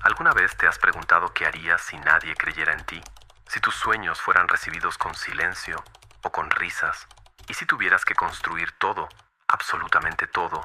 ¿Alguna vez te has preguntado qué harías si nadie creyera en ti? Si tus sueños fueran recibidos con silencio o con risas, y si tuvieras que construir todo, absolutamente todo,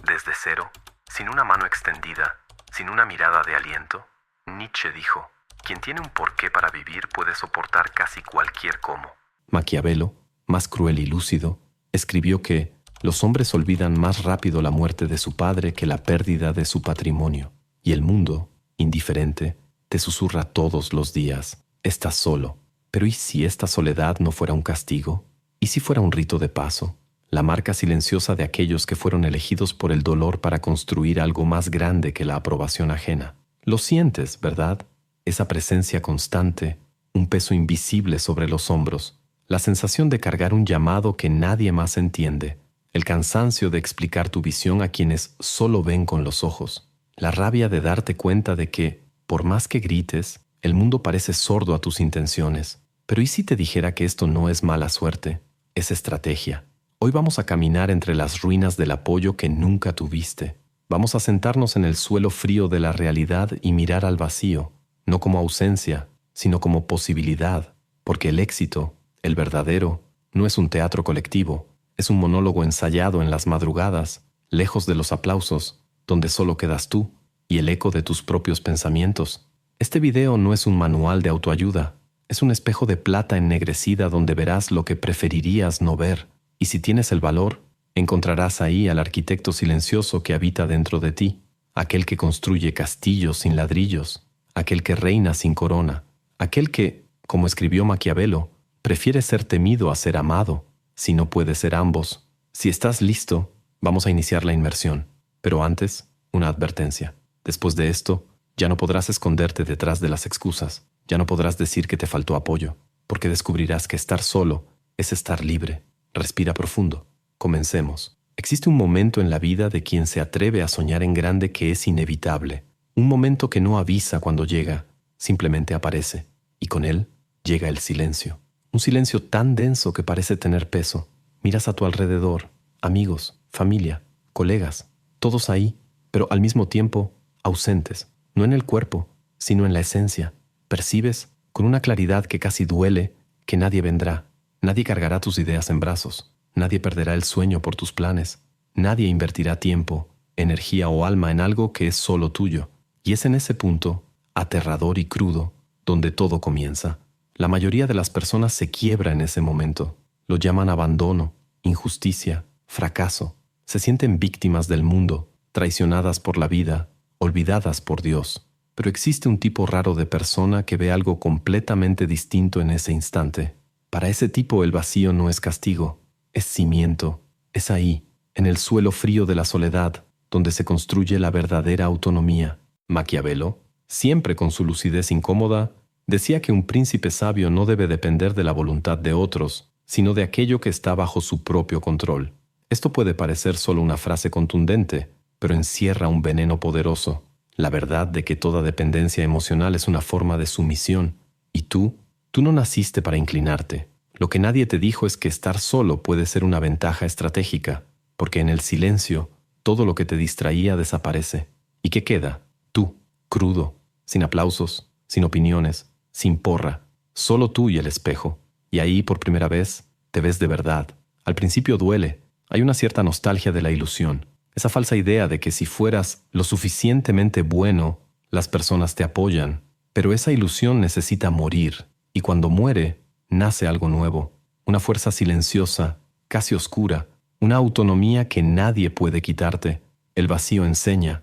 desde cero, sin una mano extendida, sin una mirada de aliento. Nietzsche dijo: quien tiene un porqué para vivir puede soportar casi cualquier cómo. Maquiavelo, más cruel y lúcido, escribió que los hombres olvidan más rápido la muerte de su padre que la pérdida de su patrimonio, y el mundo, indiferente, te susurra todos los días: estás solo. Pero ¿y si esta soledad no fuera un castigo? ¿Y si fuera un rito de paso? La marca silenciosa de aquellos que fueron elegidos por el dolor para construir algo más grande que la aprobación ajena. Lo sientes, ¿verdad? Esa presencia constante, un peso invisible sobre los hombros, la sensación de cargar un llamado que nadie más entiende, el cansancio de explicar tu visión a quienes solo ven con los ojos, la rabia de darte cuenta de que, por más que grites, el mundo parece sordo a tus intenciones. Pero ¿y si te dijera que esto no es mala suerte? Es estrategia. Hoy vamos a caminar entre las ruinas del apoyo que nunca tuviste. Vamos a sentarnos en el suelo frío de la realidad y mirar al vacío, no como ausencia, sino como posibilidad, porque el éxito, el verdadero, no es un teatro colectivo, es un monólogo ensayado en las madrugadas, lejos de los aplausos, donde solo quedas tú y el eco de tus propios pensamientos. Este video no es un manual de autoayuda, es un espejo de plata ennegrecida donde verás lo que preferirías no ver. Y si tienes el valor, encontrarás ahí al arquitecto silencioso que habita dentro de ti, aquel que construye castillos sin ladrillos, aquel que reina sin corona, aquel que, como escribió Maquiavelo, prefiere ser temido a ser amado, si no puede ser ambos. Si estás listo, vamos a iniciar la inmersión. Pero antes, una advertencia. Después de esto, ya no podrás esconderte detrás de las excusas, ya no podrás decir que te faltó apoyo, porque descubrirás que estar solo es estar libre. Respira profundo. Comencemos. Existe un momento en la vida de quien se atreve a soñar en grande que es inevitable. Un momento que no avisa cuando llega, simplemente aparece. Y con él llega el silencio. Un silencio tan denso que parece tener peso. Miras a tu alrededor, amigos, familia, colegas, todos ahí, pero al mismo tiempo ausentes. No en el cuerpo, sino en la esencia. Percibes, con una claridad que casi duele, que nadie vendrá. Nadie cargará tus ideas en brazos, nadie perderá el sueño por tus planes, nadie invertirá tiempo, energía o alma en algo que es solo tuyo. Y es en ese punto, aterrador y crudo, donde todo comienza. La mayoría de las personas se quiebra en ese momento. Lo llaman abandono, injusticia, fracaso. Se sienten víctimas del mundo, traicionadas por la vida, olvidadas por Dios. Pero existe un tipo raro de persona que ve algo completamente distinto en ese instante. Para ese tipo el vacío no es castigo, es cimiento, es ahí, en el suelo frío de la soledad, donde se construye la verdadera autonomía. Maquiavelo, siempre con su lucidez incómoda, decía que un príncipe sabio no debe depender de la voluntad de otros, sino de aquello que está bajo su propio control. Esto puede parecer solo una frase contundente, pero encierra un veneno poderoso, la verdad de que toda dependencia emocional es una forma de sumisión, y tú no naciste para inclinarte. Lo que nadie te dijo es que estar solo puede ser una ventaja estratégica, porque en el silencio todo lo que te distraía desaparece. ¿Y qué queda? Tú, crudo, sin aplausos, sin opiniones, sin porra, solo tú y el espejo. Y ahí, por primera vez, te ves de verdad. Al principio duele, hay una cierta nostalgia de la ilusión, esa falsa idea de que si fueras lo suficientemente bueno, las personas te apoyan. Pero esa ilusión necesita morir. Y cuando muere, nace algo nuevo, una fuerza silenciosa, casi oscura, una autonomía que nadie puede quitarte. El vacío enseña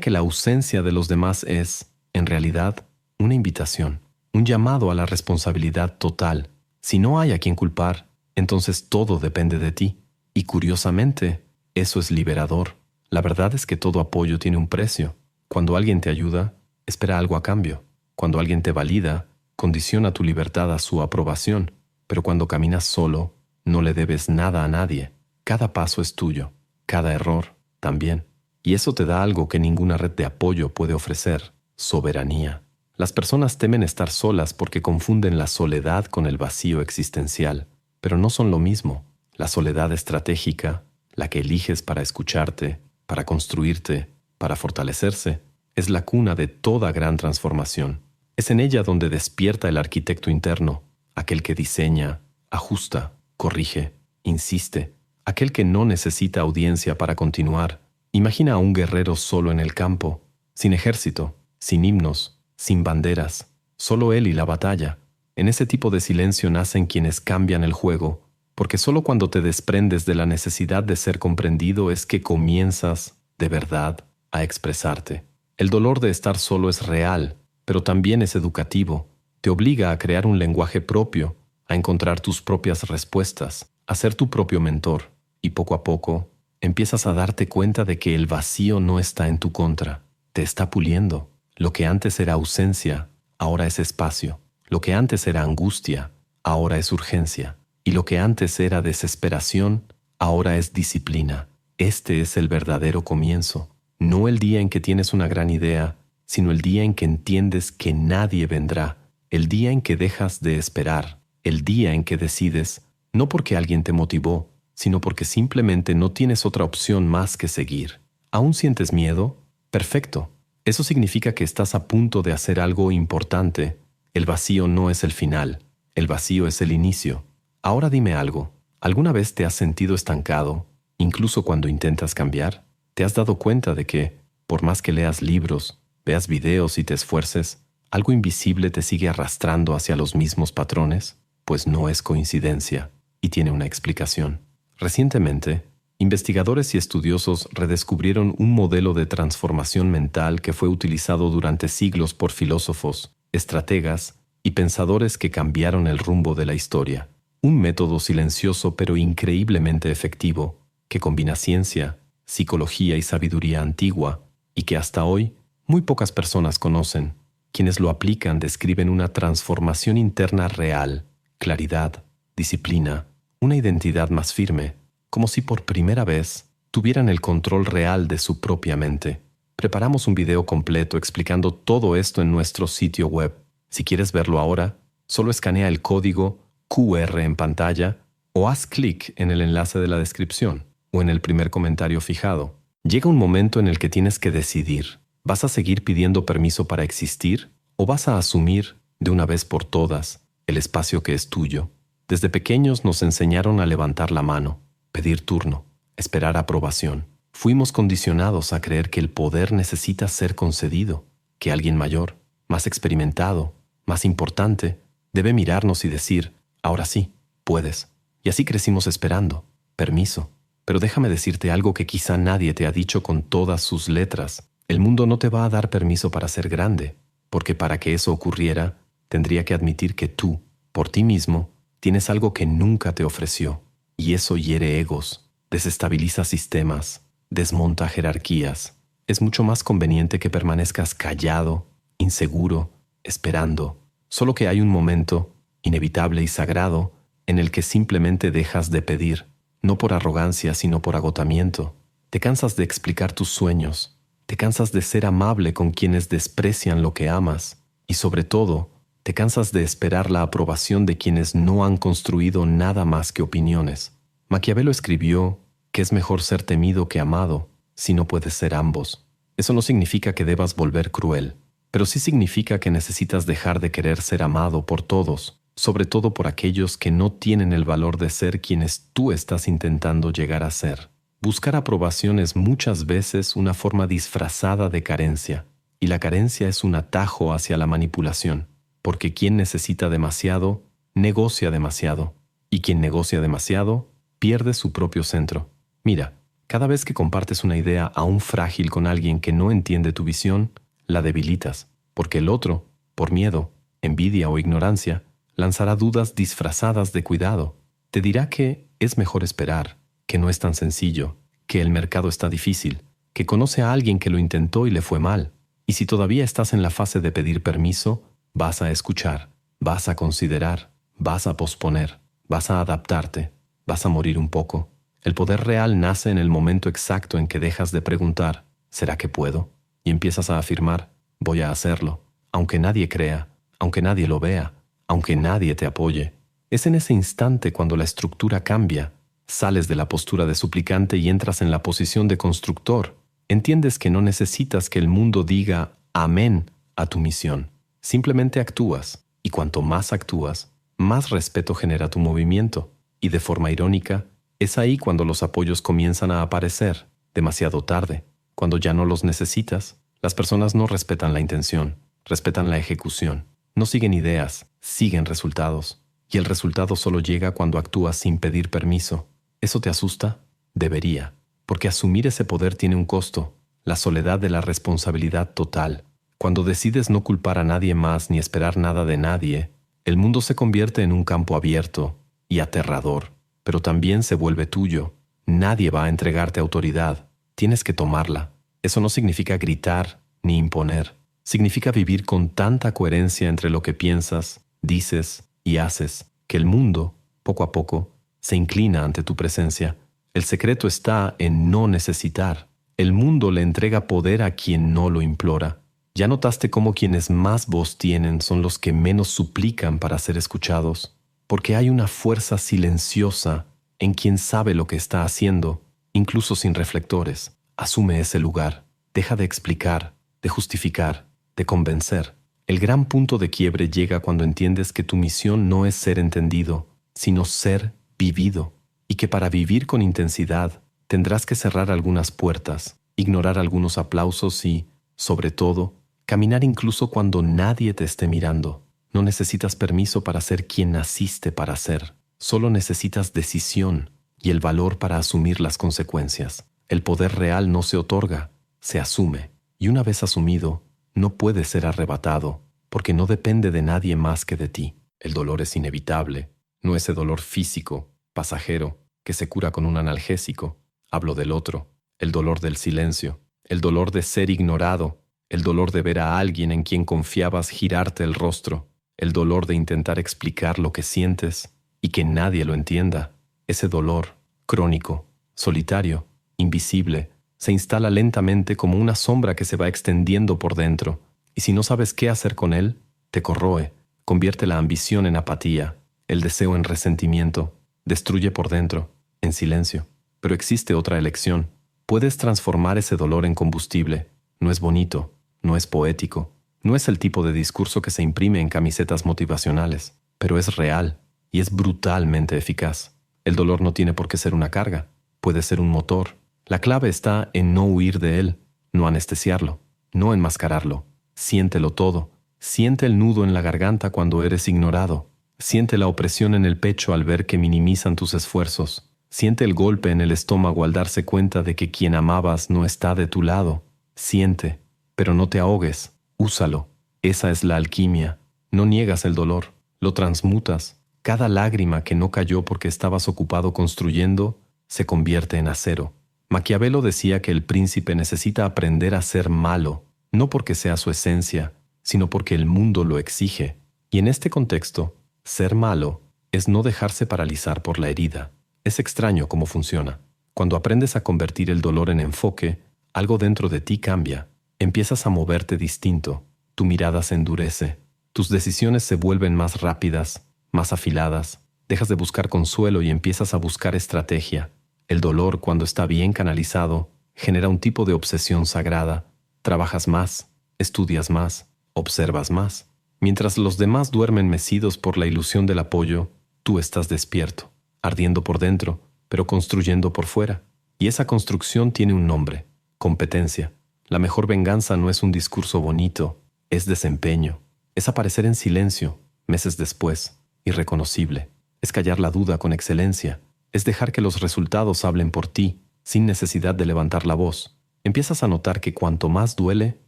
que la ausencia de los demás es, en realidad, una invitación, un llamado a la responsabilidad total. Si no hay a quien culpar, entonces todo depende de ti. Y curiosamente, eso es liberador. La verdad es que todo apoyo tiene un precio. Cuando alguien te ayuda, espera algo a cambio. Cuando alguien te valida, condiciona tu libertad a su aprobación, pero cuando caminas solo, no le debes nada a nadie. Cada paso es tuyo, cada error también. Y eso te da algo que ninguna red de apoyo puede ofrecer: soberanía. Las personas temen estar solas porque confunden la soledad con el vacío existencial, pero no son lo mismo. La soledad estratégica, la que eliges para escucharte, para construirte, para fortalecerse, es la cuna de toda gran transformación. Es en ella donde despierta el arquitecto interno, aquel que diseña, ajusta, corrige, insiste, aquel que no necesita audiencia para continuar. Imagina a un guerrero solo en el campo, sin ejército, sin himnos, sin banderas, solo él y la batalla. En ese tipo de silencio nacen quienes cambian el juego, porque solo cuando te desprendes de la necesidad de ser comprendido es que comienzas, de verdad, a expresarte. El dolor de estar solo es real, pero también es educativo. Te obliga a crear un lenguaje propio, a encontrar tus propias respuestas, a ser tu propio mentor. Y poco a poco, empiezas a darte cuenta de que el vacío no está en tu contra, te está puliendo. Lo que antes era ausencia, ahora es espacio. Lo que antes era angustia, ahora es urgencia. Y lo que antes era desesperación, ahora es disciplina. Este es el verdadero comienzo. No el día en que tienes una gran idea, sino el día en que entiendes que nadie vendrá. El día en que dejas de esperar. El día en que decides, no porque alguien te motivó, sino porque simplemente no tienes otra opción más que seguir. ¿Aún sientes miedo? Perfecto. Eso significa que estás a punto de hacer algo importante. El vacío no es el final. El vacío es el inicio. Ahora dime algo. ¿Alguna vez te has sentido estancado, incluso cuando intentas cambiar? ¿Te has dado cuenta de que, por más que leas libros, veas videos y te esfuerces, algo invisible te sigue arrastrando hacia los mismos patrones? Pues no es coincidencia, y tiene una explicación. Recientemente, investigadores y estudiosos redescubrieron un modelo de transformación mental que fue utilizado durante siglos por filósofos, estrategas y pensadores que cambiaron el rumbo de la historia. Un método silencioso pero increíblemente efectivo, que combina ciencia, psicología y sabiduría antigua, y que hasta hoy muy pocas personas conocen. Quienes lo aplican describen una transformación interna real, claridad, disciplina, una identidad más firme, como si por primera vez tuvieran el control real de su propia mente. Preparamos un video completo explicando todo esto en nuestro sitio web. Si quieres verlo ahora, solo escanea el código QR en pantalla o haz clic en el enlace de la descripción o en el primer comentario fijado. Llega un momento en el que tienes que decidir. ¿Vas a seguir pidiendo permiso para existir o vas a asumir, de una vez por todas, el espacio que es tuyo? Desde pequeños nos enseñaron a levantar la mano, pedir turno, esperar aprobación. Fuimos condicionados a creer que el poder necesita ser concedido, que alguien mayor, más experimentado, más importante, debe mirarnos y decir, ahora sí, puedes. Y así crecimos esperando, permiso. Pero déjame decirte algo que quizá nadie te ha dicho con todas sus letras. El mundo no te va a dar permiso para ser grande, porque para que eso ocurriera, tendría que admitir que tú, por ti mismo, tienes algo que nunca te ofreció. Y eso hiere egos, desestabiliza sistemas, desmonta jerarquías. Es mucho más conveniente que permanezcas callado, inseguro, esperando. Solo que hay un momento, inevitable y sagrado, en el que simplemente dejas de pedir, no por arrogancia, sino por agotamiento. Te cansas de explicar tus sueños, te cansas de ser amable con quienes desprecian lo que amas, y sobre todo, te cansas de esperar la aprobación de quienes no han construido nada más que opiniones. Maquiavelo escribió que es mejor ser temido que amado, si no puedes ser ambos. Eso no significa que debas volver cruel, pero sí significa que necesitas dejar de querer ser amado por todos, sobre todo por aquellos que no tienen el valor de ser quienes tú estás intentando llegar a ser. Buscar aprobación es muchas veces una forma disfrazada de carencia, y la carencia es un atajo hacia la manipulación, porque quien necesita demasiado, negocia demasiado, y quien negocia demasiado, pierde su propio centro. Mira, cada vez que compartes una idea aún frágil con alguien que no entiende tu visión, la debilitas, porque el otro, por miedo, envidia o ignorancia, lanzará dudas disfrazadas de cuidado. Te dirá que es mejor esperar, que no es tan sencillo, que el mercado está difícil, que conoce a alguien que lo intentó y le fue mal. Y si todavía estás en la fase de pedir permiso, vas a escuchar, vas a considerar, vas a posponer, vas a adaptarte, vas a morir un poco. El poder real nace en el momento exacto en que dejas de preguntar, ¿será que puedo? Y empiezas a afirmar, voy a hacerlo, aunque nadie crea, aunque nadie lo vea, aunque nadie te apoye. Es en ese instante cuando la estructura cambia. Sales de la postura de suplicante y entras en la posición de constructor. entiendes que no necesitas que el mundo diga amén a tu misión. Simplemente actúas, y cuanto más actúas, más respeto genera tu movimiento. Y de forma irónica, es ahí cuando los apoyos comienzan a aparecer, demasiado tarde. Cuando ya no los necesitas, las personas no respetan la intención, respetan la ejecución. No siguen ideas, siguen resultados. Y el resultado solo llega cuando actúas sin pedir permiso. ¿Eso te asusta? Debería, porque asumir ese poder tiene un costo, la soledad de la responsabilidad total. Cuando decides no culpar a nadie más ni esperar nada de nadie, el mundo se convierte en un campo abierto y aterrador, pero también se vuelve tuyo. Nadie va a entregarte autoridad, tienes que tomarla. Eso no significa gritar ni imponer, significa vivir con tanta coherencia entre lo que piensas, dices y haces, que el mundo, poco a poco, se inclina ante tu presencia. El secreto está en no necesitar. El mundo le entrega poder a quien no lo implora. ¿Ya notaste cómo quienes más voz tienen son los que menos suplican para ser escuchados? Porque hay una fuerza silenciosa en quien sabe lo que está haciendo, incluso sin reflectores. Asume ese lugar. Deja de explicar, de justificar, de convencer. El gran punto de quiebre llega cuando entiendes que tu misión no es ser entendido, sino ser vivido, y que para vivir con intensidad tendrás que cerrar algunas puertas, ignorar algunos aplausos y, sobre todo, caminar incluso cuando nadie te esté mirando. No necesitas permiso para ser quien naciste para ser. Solo necesitas decisión y el valor para asumir las consecuencias. El poder real no se otorga, se asume. Y una vez asumido, no puede ser arrebatado, porque no depende de nadie más que de ti. El dolor es inevitable, no ese dolor físico, pasajero, que se cura con un analgésico. Hablo del otro, el dolor del silencio, el dolor de ser ignorado, el dolor de ver a alguien en quien confiabas girarte el rostro, el dolor de intentar explicar lo que sientes y que nadie lo entienda. Ese dolor, crónico, solitario, invisible, se instala lentamente como una sombra que se va extendiendo por dentro, y si no sabes qué hacer con él, te corroe, convierte la ambición en apatía, el deseo en resentimiento, destruye por dentro, en silencio. Pero existe otra elección. Puedes transformar ese dolor en combustible. No es bonito, no es poético, no es el tipo de discurso que se imprime en camisetas motivacionales, pero es real y es brutalmente eficaz. El dolor no tiene por qué ser una carga, puede ser un motor. La clave está en no huir de él, no anestesiarlo, no enmascararlo. Siéntelo todo. Siente el nudo en la garganta cuando eres ignorado. Siente la opresión en el pecho al ver que minimizan tus esfuerzos. Siente el golpe en el estómago al darse cuenta de que quien amabas no está de tu lado. Siente, pero no te ahogues. Úsalo. Esa es la alquimia. No niegas el dolor, lo transmutas. Cada lágrima que no cayó porque estabas ocupado construyendo se convierte en acero. Maquiavelo decía que el príncipe necesita aprender a ser malo, no porque sea su esencia, sino porque el mundo lo exige. Y en este contexto, ser malo es no dejarse paralizar por la herida. Es extraño cómo funciona. Cuando aprendes a convertir el dolor en enfoque, algo dentro de ti cambia. Empiezas a moverte distinto. Tu mirada se endurece. Tus decisiones se vuelven más rápidas, más afiladas. Dejas de buscar consuelo y empiezas a buscar estrategia. El dolor, cuando está bien canalizado, genera un tipo de obsesión sagrada. Trabajas más, estudias más, observas más. Mientras los demás duermen mecidos por la ilusión del apoyo, tú estás despierto, ardiendo por dentro, pero construyendo por fuera. Y esa construcción tiene un nombre: competencia. La mejor venganza no es un discurso bonito, es desempeño. Es aparecer en silencio, meses después, irreconocible. Es callar la duda con excelencia. Es dejar que los resultados hablen por ti, sin necesidad de levantar la voz. Empiezas a notar que cuanto más duele,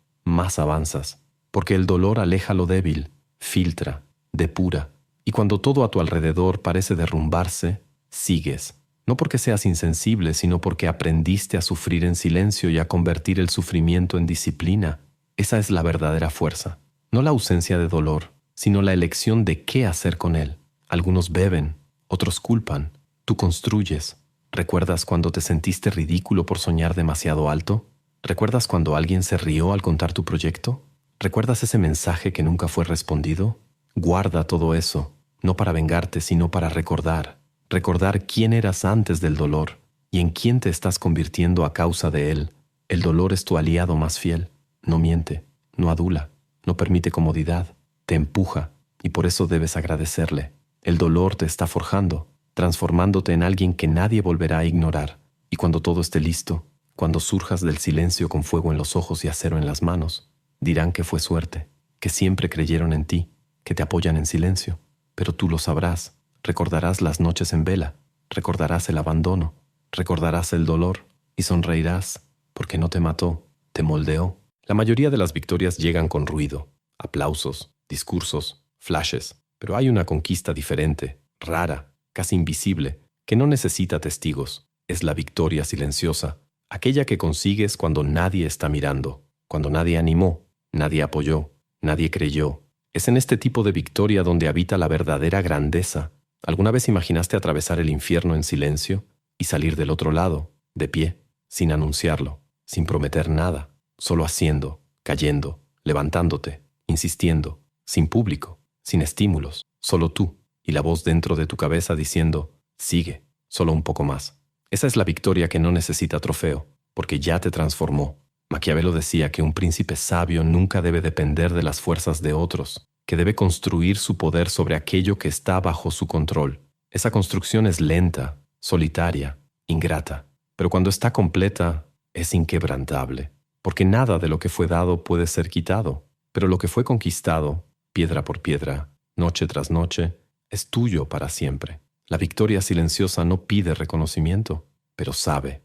más avanzas. Porque el dolor aleja lo débil, filtra, depura. Y cuando todo a tu alrededor parece derrumbarse, sigues. No porque seas insensible, sino porque aprendiste a sufrir en silencio y a convertir el sufrimiento en disciplina. Esa es la verdadera fuerza. No la ausencia de dolor, sino la elección de qué hacer con él. Algunos beben, otros culpan. Tú construyes. ¿Recuerdas cuando te sentiste ridículo por soñar demasiado alto? ¿Recuerdas cuando alguien se rió al contar tu proyecto? ¿Recuerdas ese mensaje que nunca fue respondido? Guarda todo eso, no para vengarte, sino para recordar. Recordar quién eras antes del dolor y en quién te estás convirtiendo a causa de él. El dolor es tu aliado más fiel. No miente, no adula, no permite comodidad, te empuja y por eso debes agradecerle. El dolor te está forjando, transformándote en alguien que nadie volverá a ignorar. Y cuando todo esté listo, cuando surjas del silencio con fuego en los ojos y acero en las manos, dirán que fue suerte, que siempre creyeron en ti, que te apoyan en silencio. Pero tú lo sabrás, recordarás las noches en vela, recordarás el abandono, recordarás el dolor y sonreirás porque no te mató, te moldeó. La mayoría de las victorias llegan con ruido, aplausos, discursos, flashes, pero hay una conquista diferente, rara, casi invisible, que no necesita testigos. Es la victoria silenciosa, aquella que consigues cuando nadie está mirando, cuando nadie animó, nadie apoyó, nadie creyó. Es en este tipo de victoria donde habita la verdadera grandeza. ¿Alguna vez imaginaste atravesar el infierno en silencio y salir del otro lado, de pie, sin anunciarlo, sin prometer nada, solo haciendo, cayendo, levantándote, insistiendo, sin público, sin estímulos, solo tú y la voz dentro de tu cabeza diciendo, sigue, solo un poco más? Esa es la victoria que no necesita trofeo, porque ya te transformó. Maquiavelo decía que un príncipe sabio nunca debe depender de las fuerzas de otros, que debe construir su poder sobre aquello que está bajo su control. Esa construcción es lenta, solitaria, ingrata, pero cuando está completa es inquebrantable, porque nada de lo que fue dado puede ser quitado, pero lo que fue conquistado, piedra por piedra, noche tras noche, es tuyo para siempre. La victoria silenciosa no pide reconocimiento, pero sabe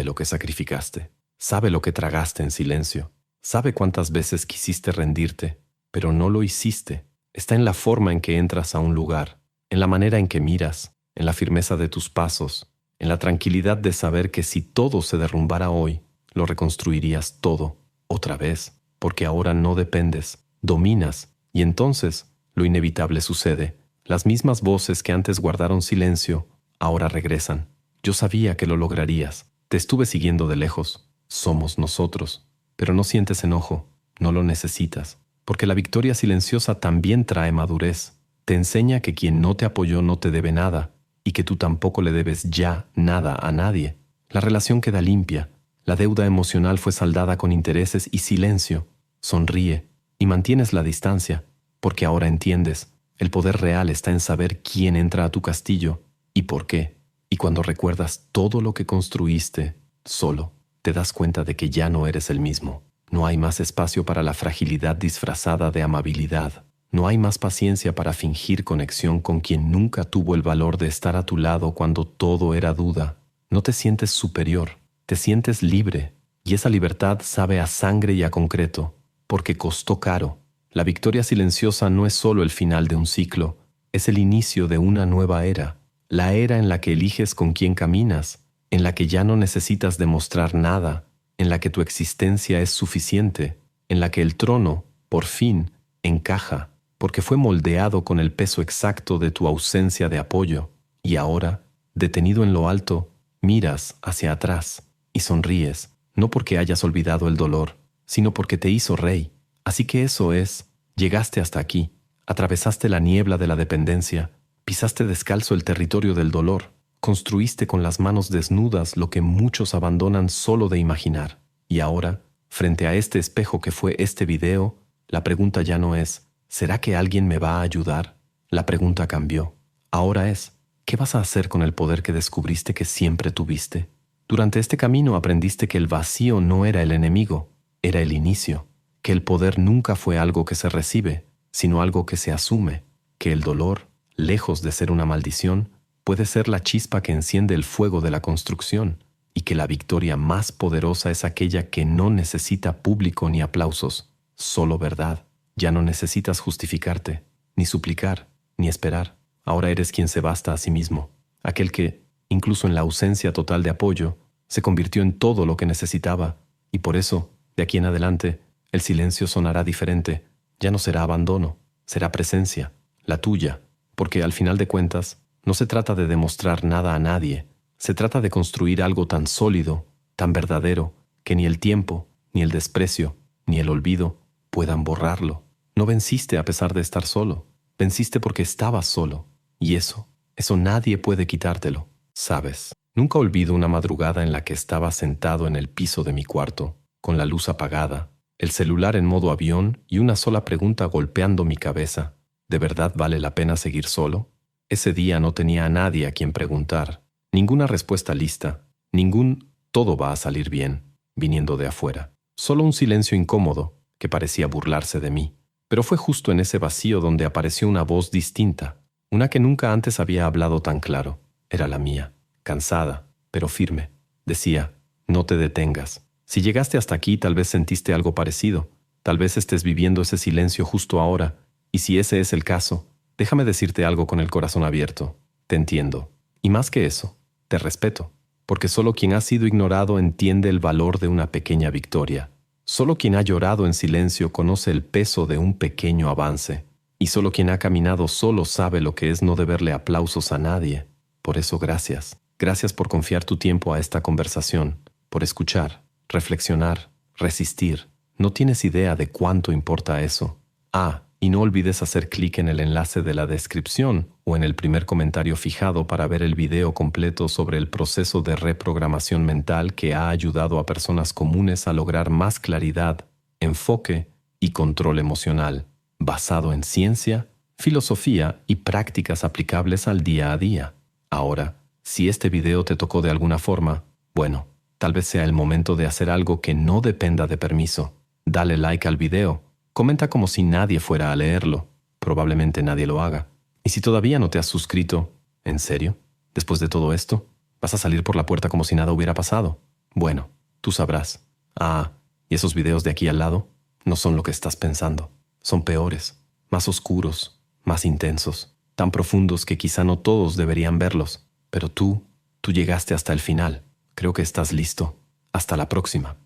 lo que sacrificaste, sabe lo que tragaste en silencio, sabe cuántas veces quisiste rendirte, pero no lo hiciste. Está en la forma en que entras a un lugar, en la manera en que miras, en la firmeza de tus pasos, en la tranquilidad de saber que si todo se derrumbara hoy, lo reconstruirías todo, otra vez, porque ahora no dependes, dominas, y entonces lo inevitable sucede. Las mismas voces que antes guardaron silencio, ahora regresan. Yo sabía que lo lograrías. Te estuve siguiendo de lejos. Somos nosotros. Pero no sientes enojo. No lo necesitas. Porque la victoria silenciosa también trae madurez. Te enseña que quien no te apoyó no te debe nada y que tú tampoco le debes ya nada a nadie. La relación queda limpia. La deuda emocional fue saldada con intereses y silencio. Sonríe y mantienes la distancia porque ahora entiendes. El poder real está en saber quién entra a tu castillo y por qué. Y cuando recuerdas todo lo que construiste solo, te das cuenta de que ya no eres el mismo. No hay más espacio para la fragilidad disfrazada de amabilidad. No hay más paciencia para fingir conexión con quien nunca tuvo el valor de estar a tu lado cuando todo era duda. No te sientes superior, te sientes libre. Y esa libertad sabe a sangre y a concreto, porque costó caro. La victoria silenciosa no es solo el final de un ciclo, es el inicio de una nueva era, la era en la que eliges con quién caminas, en la que ya no necesitas demostrar nada, en la que tu existencia es suficiente, en la que el trono, por fin, encaja, porque fue moldeado con el peso exacto de tu ausencia de apoyo, y ahora, detenido en lo alto, miras hacia atrás y sonríes, no porque hayas olvidado el dolor, sino porque te hizo rey. Así que eso es, llegaste hasta aquí, atravesaste la niebla de la dependencia, pisaste descalzo el territorio del dolor, construiste con las manos desnudas lo que muchos abandonan solo de imaginar. Y ahora, frente a este espejo que fue este video, la pregunta ya no es, ¿será que alguien me va a ayudar? La pregunta cambió. Ahora es, ¿qué vas a hacer con el poder que descubriste que siempre tuviste? Durante este camino aprendiste que el vacío no era el enemigo, era el inicio. Que el poder nunca fue algo que se recibe, sino algo que se asume, que el dolor, lejos de ser una maldición, puede ser la chispa que enciende el fuego de la construcción, y que la victoria más poderosa es aquella que no necesita público ni aplausos, solo verdad. Ya no necesitas justificarte, ni suplicar, ni esperar. Ahora eres quien se basta a sí mismo, aquel que, incluso en la ausencia total de apoyo, se convirtió en todo lo que necesitaba, y por eso, de aquí en adelante, el silencio sonará diferente, ya no será abandono, será presencia, la tuya, porque al final de cuentas, no se trata de demostrar nada a nadie, se trata de construir algo tan sólido, tan verdadero, que ni el tiempo, ni el desprecio, ni el olvido puedan borrarlo. No venciste a pesar de estar solo, venciste porque estabas solo, y eso nadie puede quitártelo, ¿sabes? Nunca olvido una madrugada en la que estaba sentado en el piso de mi cuarto, con la luz apagada, el celular en modo avión y una sola pregunta golpeando mi cabeza. ¿De verdad vale la pena seguir solo? Ese día no tenía a nadie a quien preguntar, ninguna respuesta lista, ningún «todo va a salir bien» viniendo de afuera. Solo un silencio incómodo que parecía burlarse de mí. Pero fue justo en ese vacío donde apareció una voz distinta, una que nunca antes había hablado tan claro. Era la mía, cansada, pero firme. Decía, no te detengas. Si llegaste hasta aquí, tal vez sentiste algo parecido. Tal vez estés viviendo ese silencio justo ahora. Y si ese es el caso, déjame decirte algo con el corazón abierto. Te entiendo. Y más que eso, te respeto. Porque solo quien ha sido ignorado entiende el valor de una pequeña victoria. Solo quien ha llorado en silencio conoce el peso de un pequeño avance. Y solo quien ha caminado solo sabe lo que es no deberle aplausos a nadie. Por eso gracias. Gracias por confiar tu tiempo a esta conversación, por escuchar, reflexionar, resistir. No tienes idea de cuánto importa eso. Y no olvides hacer clic en el enlace de la descripción o en el primer comentario fijado para ver el video completo sobre el proceso de reprogramación mental que ha ayudado a personas comunes a lograr más claridad, enfoque y control emocional, basado en ciencia, filosofía y prácticas aplicables al día a día. Ahora, si este video te tocó de alguna forma, bueno, tal vez sea el momento de hacer algo que no dependa de permiso. Dale like al video. Comenta como si nadie fuera a leerlo. Probablemente nadie lo haga. Y si todavía no te has suscrito, ¿en serio? Después de todo esto, ¿vas a salir por la puerta como si nada hubiera pasado? Bueno, tú sabrás. Y esos videos de aquí al lado no son lo que estás pensando. Son peores, más oscuros, más intensos, tan profundos que quizá no todos deberían verlos. Pero tú llegaste hasta el final. Creo que estás listo. Hasta la próxima.